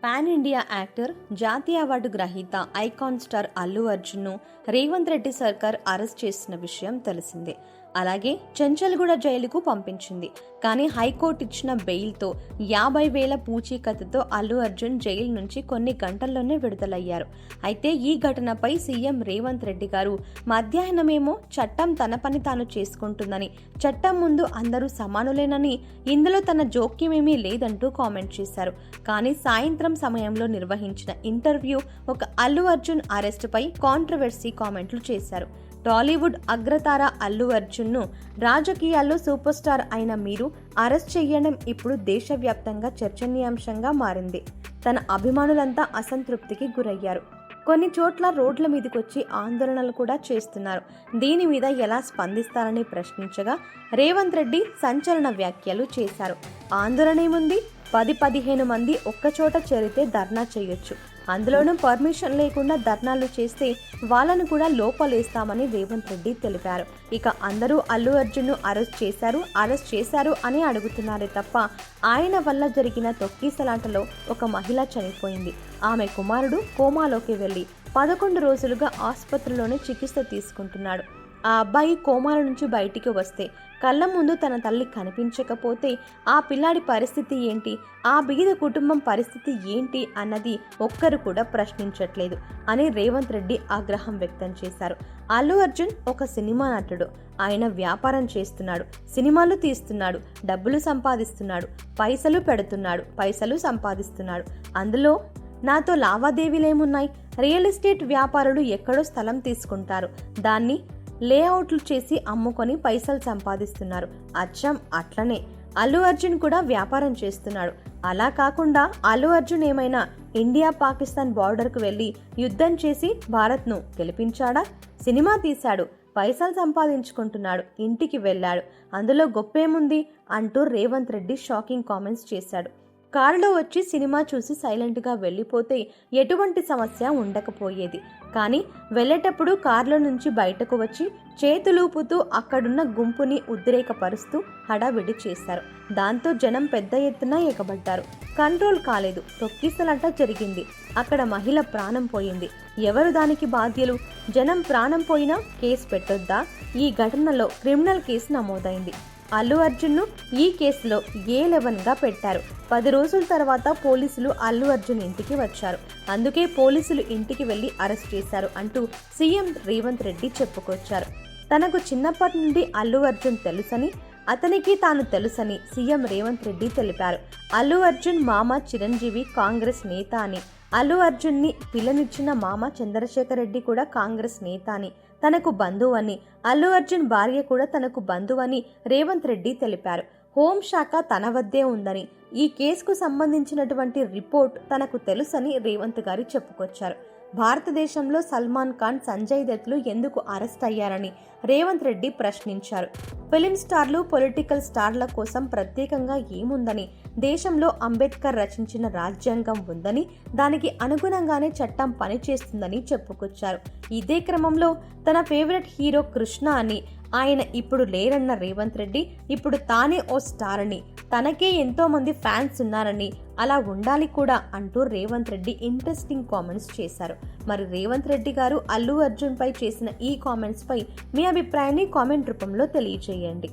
Pan India actor, జాతీయ award గ్రహీత, icon star Allu అర్జున్ను Revanth Reddy సర్కార్ అరెస్ట్ చేసిన విషయం తెలిసిందే. అలాగే చెంచల్గూడ జైలుకు పంపించింది. కానీ హైకోర్టు ఇచ్చిన బెయిల్తో 50,000 పూచీకత్తుతో అల్లు అర్జున్ జైలు నుంచి కొన్ని గంటల్లోనే విడుదలయ్యారు. అయితే ఈ ఘటనపై సీఎం రేవంత్ రెడ్డి గారు మధ్యాహ్నమేమో చట్టం తన పని తాను చేసుకుంటుందని, చట్టం ముందు అందరూ సమానులేనని, ఇందులో తన జోక్యమేమీ లేదంటూ కామెంట్ చేశారు. కానీ సాయంత్రం సమయంలో నిర్వహించిన ఇంటర్వ్యూ ఒక అల్లు అర్జున్ అరెస్టుపై కాంట్రవర్సీ కామెంట్లు చేశారు. టాలీవుడ్ అగ్రతార అల్లు అర్జున్ను రాజకీయాల్లో సూపర్ స్టార్ అయిన మీరు అరెస్ట్ చేయడం ఇప్పుడు దేశవ్యాప్తంగా చర్చనీయాంశంగా మారింది. తన అభిమానులంతా అసంతృప్తికి గురయ్యారు. కొన్ని చోట్ల రోడ్ల మీదకొచ్చి ఆందోళనలు కూడా చేస్తున్నారు. దీని మీద ఎలా స్పందిస్తారని ప్రశ్నించగా రేవంత్ రెడ్డి సంచలన వ్యాఖ్యలు చేశారు. ఆందోళనేముంది, 10-15 మంది ఒక్కచోట చేరితే ధర్నా చేయొచ్చు. అందులోనూ పర్మిషన్ లేకుండా ధర్నాలు చేస్తే వాళ్ళను కూడా లోపలేస్తామని రేవంత్ రెడ్డి తెలిపారు. ఇక అందరూ అల్లు అర్జున్ను అరెస్ట్ చేశారు అని అడుగుతున్నారే తప్ప ఆయన వల్ల జరిగిన తొక్కిసలాటలో ఒక మహిళ చనిపోయింది. ఆమె కుమారుడు కోమాలోకి వెళ్లి 11 రోజులుగా ఆసుపత్రిలోనే చికిత్స తీసుకుంటున్నాడు. ఆ అబ్బాయి కోమాల నుంచి బయటికి వస్తే కళ్ళ ముందు తన తల్లి కనిపించకపోతే ఆ పిల్లాడి పరిస్థితి ఏంటి, ఆ బీద కుటుంబం పరిస్థితి ఏంటి అన్నది ఒక్కరు కూడా ప్రశ్నించట్లేదు అని రేవంత్ రెడ్డి ఆగ్రహం వ్యక్తం చేశారు. అల్లు అర్జున్ ఒక సినిమా నటుడు. ఆయన వ్యాపారం చేస్తున్నాడు, సినిమాలు తీస్తున్నాడు, డబ్బులు సంపాదిస్తున్నాడు, పైసలు పెడుతున్నాడు, పైసలు సంపాదిస్తున్నాడు. అందులో నాతో లావాదేవీలేమున్నాయి? రియల్ ఎస్టేట్ వ్యాపారులు ఎక్కడో స్థలం తీసుకుంటారు, దాన్ని లేఅవుట్లు చేసి అమ్ముకొని పైసలు సంపాదిస్తున్నారు. అచ్చం అట్లనే అల్లు అర్జున్ కూడా వ్యాపారం చేస్తున్నాడు. అలా కాకుండా అల్లు అర్జున్ ఏమైనా ఇండియా పాకిస్తాన్ బార్డర్కు వెళ్లి యుద్ధం చేసి భారత్ను గెలిపించాడా? సినిమా తీశాడు, పైసలు సంపాదించుకుంటున్నాడు, ఇంటికి వెళ్ళాడు, అందులో గొప్పేముంది అంటూ రేవంత్ రెడ్డి షాకింగ్ కామెంట్స్ చేశాడు. కారులో వచ్చి సినిమా చూసి సైలెంట్గా వెళ్ళిపోతే ఎటువంటి సమస్య ఉండకపోయేది. కానీ వెళ్ళేటప్పుడు కారులో నుంచి బయటకు వచ్చి చేతులూపుతూ అక్కడున్న గుంపుని ఉద్రేకపరుస్తూ హడావిడి చేశారు. దాంతో జనం పెద్ద ఎత్తున ఎగబడ్డారు. కంట్రోల్ కాలేదు, తొక్కిసలాట జరిగింది. అక్కడ మహిళ ప్రాణం పోయింది. ఎవరు దానికి బాధ్యులు? జనం ప్రాణం పోయినా కేసు పెట్టొద్దా? ఈ ఘటనలో క్రిమినల్ కేసు నమోదైంది. అల్లు అర్జున్ను ఈ కేసులో A11గా పెట్టారు. 10 రోజుల తర్వాత పోలీసులు అల్లు అర్జున్ ఇంటికి వచ్చారు. అందుకే పోలీసులు ఇంటికి వెళ్లి అరెస్ట్ చేశారు అంటూ సీఎం రేవంత్ రెడ్డి చెప్పుకొచ్చారు. తనకు చిన్నప్పటి నుండి అల్లు అర్జున్ తెలుసని, అతనికి తాను తెలుసని సీఎం రేవంత్ రెడ్డి తెలిపారు. అల్లు అర్జున్ మామ చిరంజీవి కాంగ్రెస్ నేత అని, అల్లు అర్జున్ని పిల్లనిచ్చిన మామ చంద్రశేఖర్ రెడ్డి కూడా కాంగ్రెస్ నేత అని, తనకు బంధువని, అల్లు అర్జున్ భార్య కూడా తనకు బంధువని రేవంత్ రెడ్డి తెలిపారు. హోంశాఖ తన వద్దే ఉందని, ఈ కేసుకు సంబంధించినటువంటి రిపోర్ట్ తనకు తెలుసని రేవంత్ గారు చెప్పుకొచ్చారు. భారతదేశంలో సల్మాన్ ఖాన్, సంజయ్ దత్లు ఎందుకు అరెస్ట్ అయ్యారని రేవంత్ రెడ్డి ప్రశ్నించారు. ఫిలిం స్టార్లు, పొలిటికల్ స్టార్ల కోసం ప్రత్యేకంగా ఏముందని, దేశంలో అంబేద్కర్ రచించిన రాజ్యాంగం ఉందని, దానికి అనుగుణంగానే చట్టం పనిచేస్తుందని చెప్పుకొచ్చారు. ఇదే క్రమంలో తన ఫేవరెట్ హీరో కృష్ణ అని, ఆయన ఇప్పుడు లేరన్న రేవంత్ రెడ్డి ఇప్పుడు తానే ఓ స్టార్ అని, తనకే ఎంతో మంది ఫ్యాన్స్ ఉన్నారని, అలా ఉండాలి కూడా అంటూ రేవంత్ రెడ్డి ఇంట్రెస్టింగ్ కామెంట్స్ చేశారు. మరి రేవంత్ రెడ్డి గారు అల్లు అర్జున్ పై చేసిన ఈ కామెంట్స్ పై మీ అభిప్రాయాన్ని కామెంట్ రూపంలో తెలియజేయండి.